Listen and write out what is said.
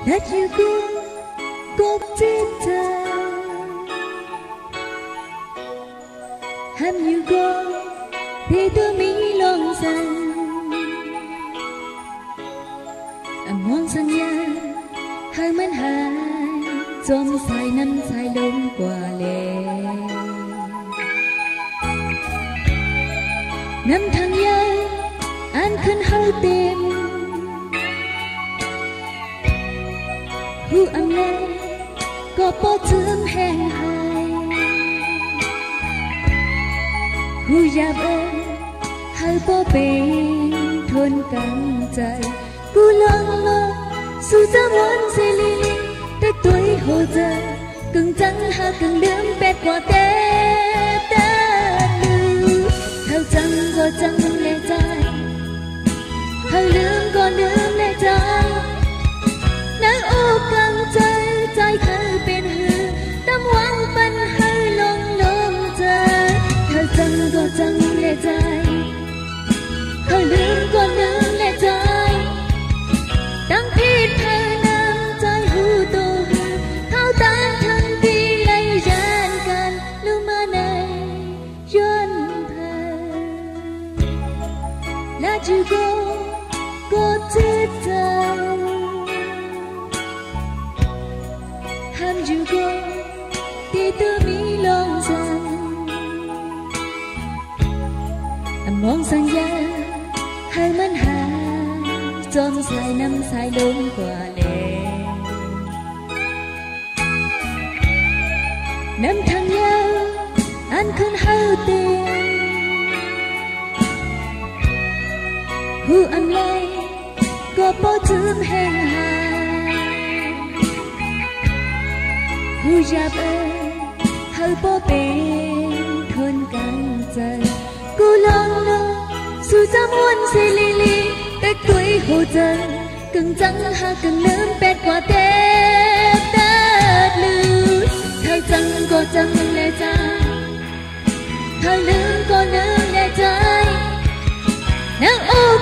Let you go cốt chết thơ ham you go thì tôi mỹ lòng rằng mong sang nhà hai mình hai trong sai năm sai đông qua lệ năm tháng nhớ anh khăn hơi tìm hu âm lên có bó chớm hẹn hai hu già bê hai bó bên thôn căng chạy cu lăng lơ su ra muốn xe li li tới tuổi hồ giờ cưng trắng ha cưng đớm bẹt qua té ta lưu thao trắng có trắng lệ trái hơi lương có lương lệ trái nắng ô căng trái trái hơi bên hư tâm hoang bên hơi lông lông trái thao trắng có trắng lệ trái hơi lương có lương lệ trái đang thiết thơ nam trái hư tô hư thao tan thân đi lấy gian can lưu ma này duyên thơ là chữ cô chết thơ ham chữ cô thì tư mỹ lòng rằng mong sang gia hai mình hai trong sai năm sai đông qua lệ năm tháng nhớ anh khăn hơi tiền hu âm lay có bó chớm hẹn hà hu già bê hơi bó bên thôn căng chạy cô lăng lơ su ra muốn xe li li tới tuổi hồ giờ cưng trắng ha cưng lớn bẹt qua tép đất lưu thao trắng có trắng lệ trái thao lớn có lớn lệ trái nắng ô